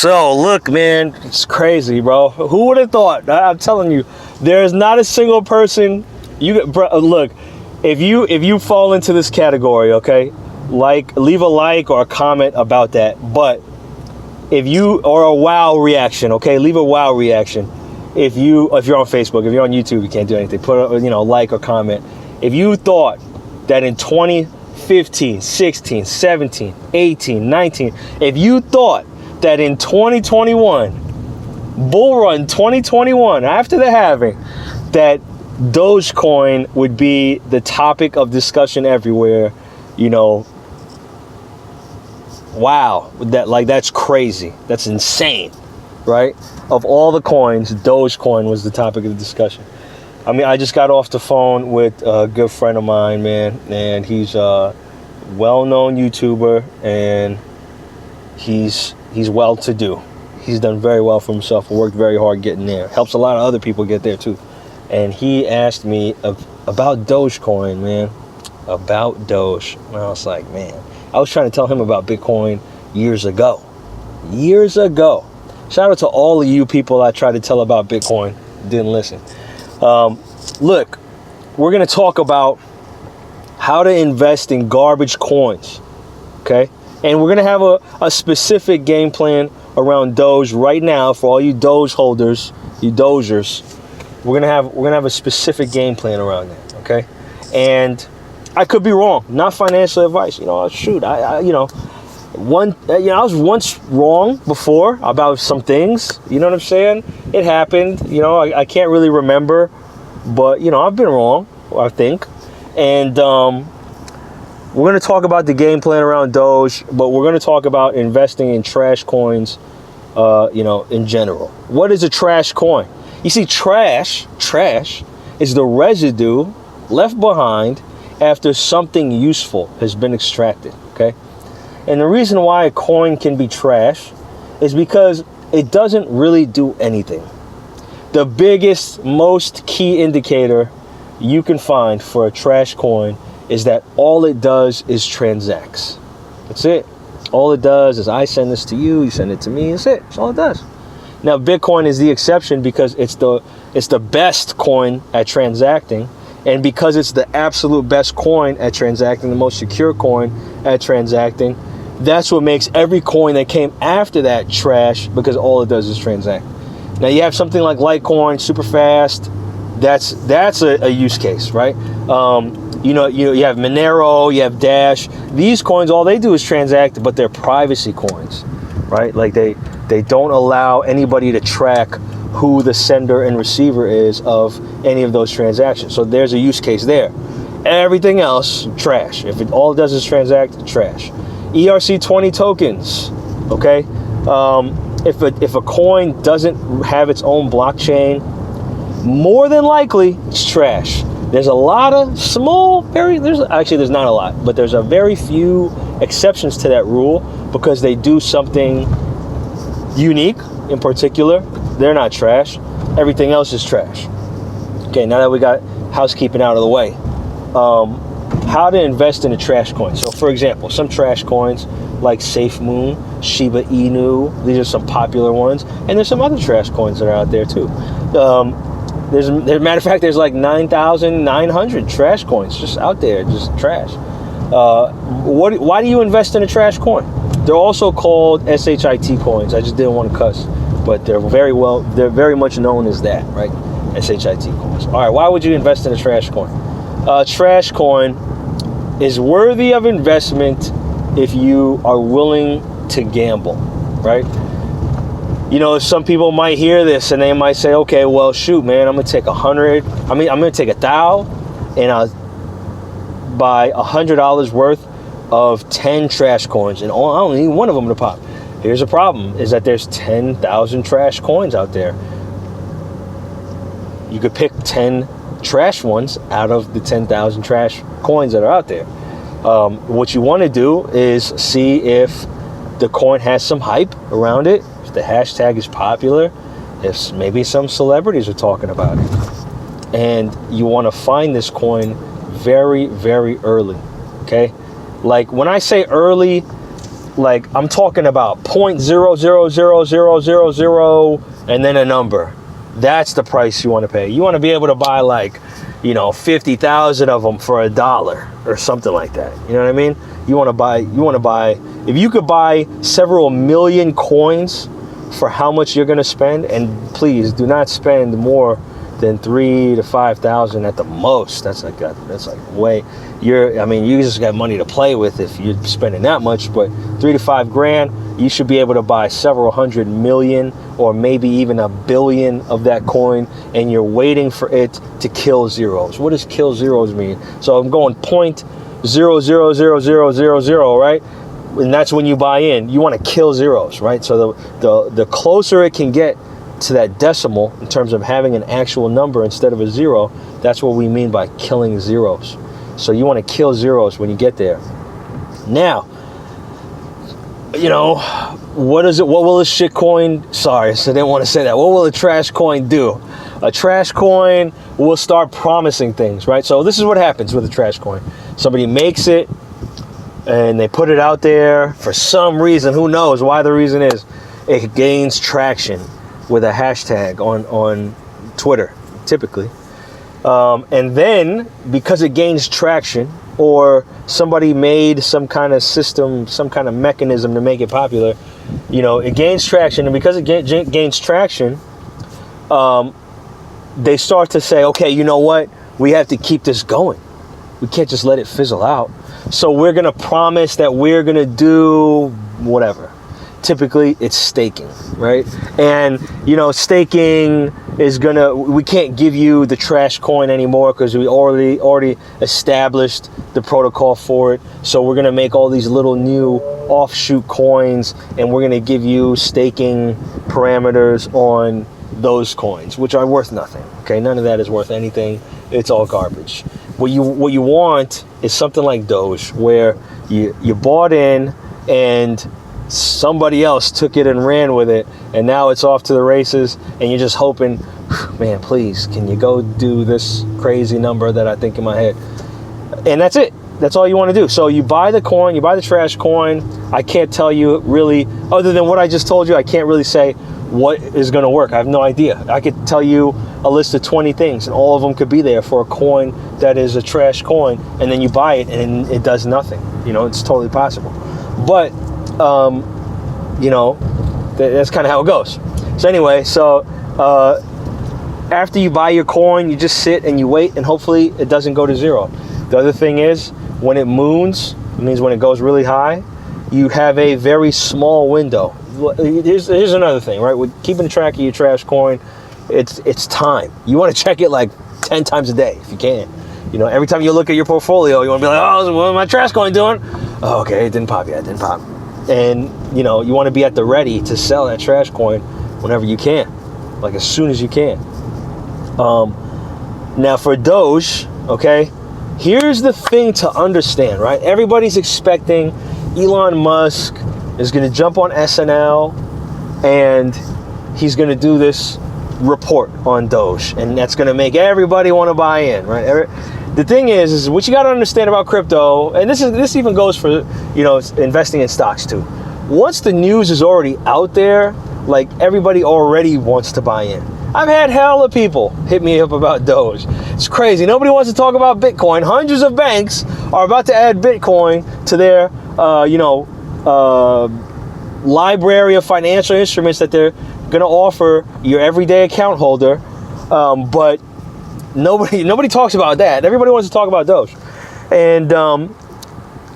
So look, man, it's crazy, bro. Who would have thought? I'm telling you, there's not a single person. Look, if you fall into this category, okay, leave a like or a comment about that. But or a wow reaction, okay, leave a wow reaction. If you're on Facebook, if you're on YouTube, you can't do anything. Put a like or comment. If you thought that in 2015, 16, 17, 18, 19, if you thought that in 2021, Bull Run 2021, after the halving, that Dogecoin would be the topic of discussion everywhere, wow, that's crazy. That's insane, right? Of all the coins, Dogecoin was the topic of the discussion. I mean, I just got off the phone with a good friend of mine, man, and he's a well-known YouTuber, and he's well-to-do. He's done very well for himself and worked very hard getting there. Helps a lot of other people get there too. And he asked me about Dogecoin, man, about Doge. And I was like, man, I was trying to tell him about Bitcoin years ago. Shout out to all of you people I tried to tell about Bitcoin, didn't listen. Look, we're going to talk about how to invest in garbage coins, okay? And we're going to have a specific game plan around Doge right now for all you Doge holders, you Dozers. We're gonna have a specific game plan around that, okay? And I could be wrong. Not financial advice. Shoot, I was once wrong before about some things. You know what I'm saying? It happened. I can't really remember, but I've been wrong, I think. And we're going to talk about the game plan around Doge, but we're going to talk about investing in trash coins, in general. What is a trash coin? You see, trash is the residue left behind after something useful has been extracted, okay? And the reason why a coin can be trash is because it doesn't really do anything. The biggest, most key indicator you can find for a trash coin is that all it does is transacts. That's it. All it does is I send this to you, you send it to me, that's it. That's all it does. Now, Bitcoin is the exception because it's the best coin at transacting, and because it's the absolute best coin at transacting, the most secure coin at transacting, that's what makes every coin that came after that trash, because all it does is transact. Now, you have something like Litecoin, super fast. That's a use case, right? You have Monero, you have Dash. These coins, all they do is transact, but they're privacy coins, right? Like they don't allow anybody to track who the sender and receiver is of any of those transactions. So there's a use case there. Everything else, trash. If all it does is transact, trash. ERC20 tokens, okay? If a coin doesn't have its own blockchain, more than likely it's trash. There's a lot of there's not a lot, but there's a very few exceptions to that rule because they do something unique in particular. They're not trash. Everything else is trash. Okay, now that we got housekeeping out of the way, how to invest in a trash coin. So for example, some trash coins like SafeMoon, Shiba Inu, these are some popular ones, and there's some other trash coins that are out there too. As a matter of fact, there's like 9,900 trash coins just out there, just trash. Why do you invest in a trash coin? They're also called SHIT coins. I just didn't want to cuss, but they're very much known as that, right? SHIT coins. All right, why would you invest in a trash coin? A trash coin is worthy of investment if you are willing to gamble, right? Some people might hear this and they might say, okay, well, shoot, man, I'm going to take I'm going to take $1,000 and I'll buy $100 worth of 10 trash coins, and I don't need one of them to pop. Here's a problem, is that there's 10,000 trash coins out there. You could pick 10 trash ones out of the 10,000 trash coins that are out there. What you want to do is see if the coin has some hype around it, if the hashtag is popular, if maybe some celebrities are talking about it. And you want to find this coin very, very early, okay? Like when I say early, Like, I'm talking about 0.000000 and then a number. That's the price you want to pay. You want to be able to buy, like, 50,000 of them for $1 or something like that. You know what I mean? You want to buy, if you could buy several million coins for how much you're going to spend, and please do not spend more than 3,000 to 5,000 at the most. That's like way, you just got money to play with if you're spending that much, but 3 to 5 grand, you should be able to buy several hundred million or maybe even a billion of that coin, and you're waiting for it to kill zeros. What does kill zeros mean? So I'm going 0.000000, right? And that's when you buy in. You want to kill zeros, right? So the closer it can get to that decimal in terms of having an actual number instead of a zero, that's what we mean by killing zeros. So you want to kill zeros when you get there. Now, what will a shit coin, sorry, so I didn't want to say that. What will a trash coin do? A trash coin will start promising things, right? So this is what happens with a trash coin. Somebody makes it and they put it out there for some reason. Who knows why the reason is? It gains traction with a hashtag on Twitter, typically. And then, because it gains traction, or somebody made some kind of system, some kind of mechanism to make it popular, it gains traction. And because it gains traction, they start to say, okay, you know what? We have to keep this going. We can't just let it fizzle out. So we're going to promise that we're going to do whatever. Typically it's staking, right? And staking is we can't give you the trash coin anymore because we already established the protocol for it. So we're gonna make all these little new offshoot coins, and we're gonna give you staking parameters on those coins, which are worth nothing. Okay, none of that is worth anything. It's all garbage. What you want is something like Doge, where you bought in and somebody else took it and ran with it, and now it's off to the races, and you're just hoping, man, please, can you go do this crazy number that I think in my head? And that's it. That's all you want to do. So you buy the coin, you buy the trash coin. I can't tell you really, other than what I just told you, I can't really say what is going to work. I have no idea. I could tell you a list of 20 things, and all of them could be there for a coin that is a trash coin, and then you buy it and it does nothing. It's totally possible. But that's kind of how it goes. So anyway, after you buy your coin, you just sit and you wait, and hopefully it doesn't go to zero. The other thing is, when it moons, it means when it goes really high, you have a very small window. Here's another thing, right? With keeping track of your trash coin, it's time. You want to check it like 10 times a day if you can. Every time you look at your portfolio, you want to be like, oh, what's my trash coin doing? Oh, okay, it didn't pop yet, it didn't pop. And you want to be at the ready to sell that trash coin whenever you can, like as soon as you can. Now for Doge, okay, here's the thing to understand, right? Everybody's expecting Elon Musk is going to jump on SNL and he's going to do this report on Doge, and that's going to make everybody want to buy in, right? The thing is what you got to understand about crypto, and this even goes for investing in stocks too. Once the news is already out there, like, everybody already wants to buy in. I've had hella people hit me up about Doge. It's crazy. Nobody wants to talk about Bitcoin. Hundreds of banks are about to add Bitcoin to their library of financial instruments that they're going to offer your everyday account holder, but nobody talks about that. Everybody wants to talk about Doge. And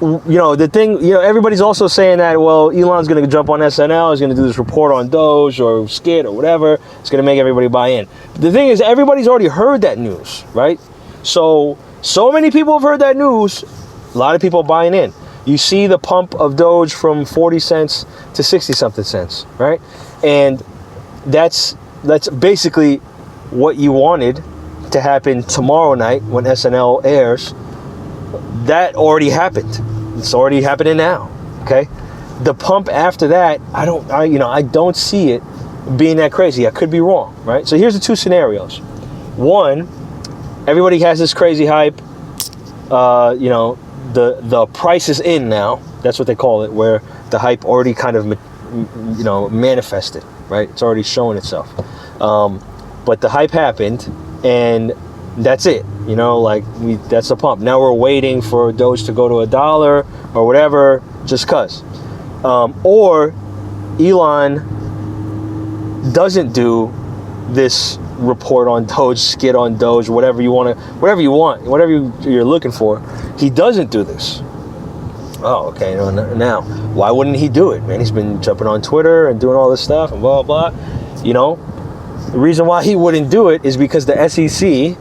the thing, everybody's also saying that, well, Elon's going to jump on SNL, he's going to do this report on Doge or skit or whatever. It's going to make everybody buy in. But the thing is, everybody's already heard that news, right? So many people have heard that news. A lot of people buying in. You see the pump of Doge from 40 cents to 60 something cents, right? And that's basically what you wanted to happen tomorrow night when SNL airs. That already happened. It's already happening now. Okay, the pump after that, I don't see it being that crazy. I could be wrong, right? So here's the two scenarios. One, everybody has this crazy hype. The price is in now. That's what they call it, where the hype already kind of, manifested, right? It's already showing itself. But the hype happened, and that's it. That's the pump. Now we're waiting for Doge to go to $1 or whatever, just cause. Or Elon doesn't do this report on Doge, skit on Doge, whatever you're looking for. He doesn't do this. Oh, okay. Now, why wouldn't he do it, man? He's been jumping on Twitter and doing all this stuff and blah, blah, blah. The reason why he wouldn't do it is because the SEC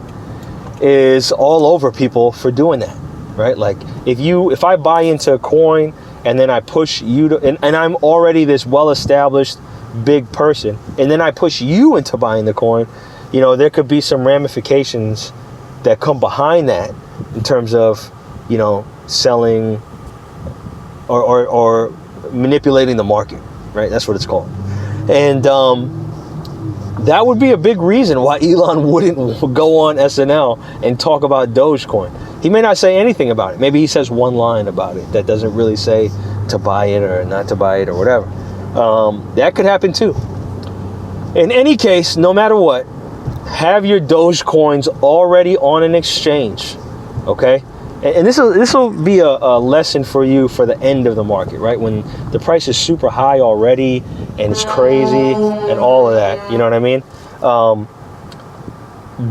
is all over people for doing that, right? Like, if I buy into a coin and then I push you to, and I'm already this well-established big person, and then I push you into buying the coin, there could be some ramifications that come behind that in terms of, selling or manipulating the market, right? That's what it's called. And that would be a big reason why Elon wouldn't go on SNL and talk about Dogecoin. He may not say anything about it. Maybe he says one line about it that doesn't really say to buy it or not to buy it or whatever. That could happen too. In any case, no matter what, have your Doge coins already on an exchange, okay? And this will be a lesson for you for the end of the market, right? When the price is super high already and it's crazy and all of that, you know what I mean?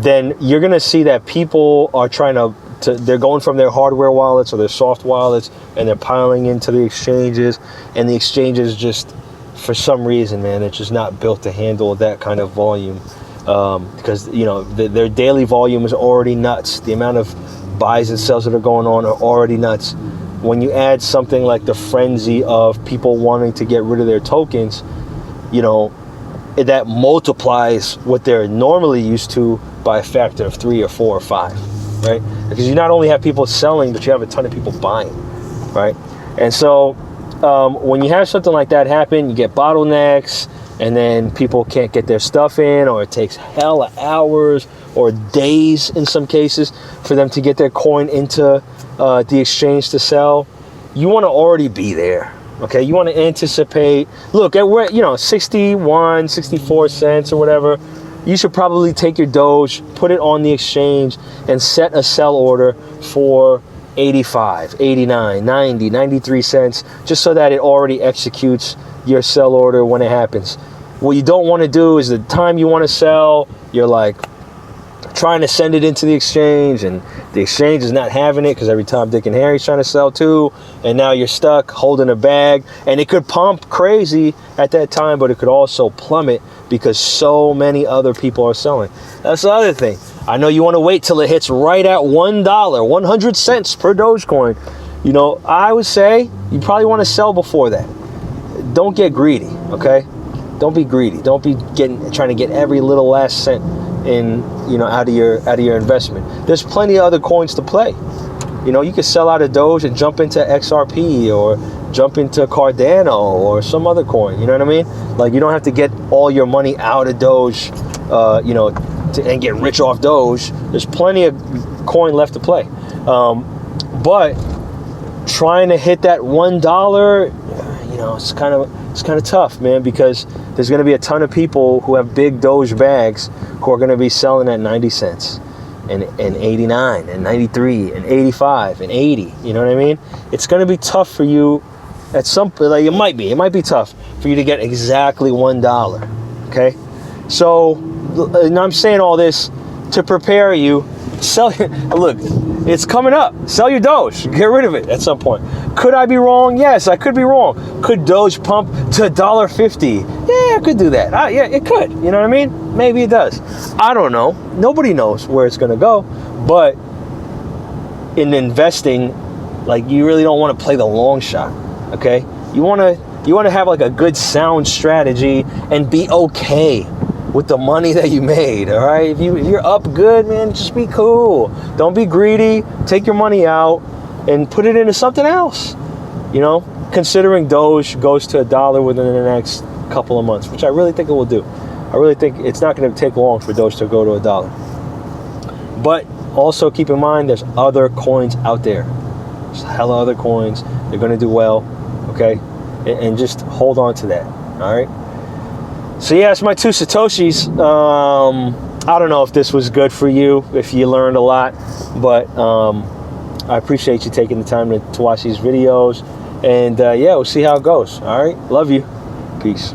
Then you're gonna see that people are trying they're going from their hardware wallets or their soft wallets and they're piling into the exchanges, and the exchanges just, for some reason, man, it's just not built to handle that kind of volume, because their daily volume is already nuts. The amount of buys and sells that are going on are already nuts. When you add something like the frenzy of people wanting to get rid of their tokens, that multiplies what they're normally used to by a factor of 3 or 4 or 5, right? Because you not only have people selling, but you have a ton of people buying, right? And so when you have something like that happen, you get bottlenecks, and then people can't get their stuff in, or it takes hella hours or days in some cases for them to get their coin into the exchange to sell. You want to already be there, okay? You want to anticipate. Look, we're at 61, 64 cents or whatever. You should probably take your Doge, put it on the exchange, and set a sell order for 85, 89, 90, 93 cents, just so that it already executes your sell order when it happens. What you don't want to do is the time you want to sell, you're like trying to send it into the exchange, and the exchange is not having it because every time Dick and Harry's trying to sell too, and now you're stuck holding a bag, and it could pump crazy at that time, but it could also plummet because so many other people are selling. That's the other thing. I know you want to wait till it hits right at $1, 100 cents per Dogecoin. I would say you probably want to sell before that. Don't get greedy, okay? Don't be greedy. Don't be trying to get every little last cent in, out of your investment. There's plenty of other coins to play. You could sell out of Doge and jump into XRP or jump into Cardano or some other coin. You know what I mean? Like, you don't have to get all your money out of Doge, and get rich off Doge. There's plenty of coin left to play. But trying to hit that $1, it's kind of tough, man, because there's going to be a ton of people who have big Doge bags who are going to be selling at 90 cents and 89 and 93 and 85 and 80. You know what I mean? It's going to be tough for you at some point. Like, it might be tough for you to get exactly $1. Okay. So, and I'm saying all this to prepare you. Look, it's coming up. Sell your Doge. Get rid of it at some point. Could I be wrong? Yes, I could be wrong. Could Doge pump to $1.50? Yeah, I could do that. Yeah, it could. You know what I mean? Maybe it does. I don't know. Nobody knows where it's going to go. But in investing, like, you really don't want to play the long shot. Okay? You want to have like a good sound strategy and be okay with the money that you made, all right? If you're up good, man, just be cool. Don't be greedy. Take your money out and put it into something else. Considering Doge goes to $1 within the next couple of months, which I really think it will do. I really think it's not going to take long for Doge to go to $1. But also keep in mind, there's other coins out there. There's hella other coins. They're going to do well, okay? and just hold on to that. All right. So yeah, it's my 2 Satoshis. I don't know if this was good for you, if you learned a lot, but I appreciate you taking the time to watch these videos. And yeah, we'll see how it goes. All right. Love you. Peace.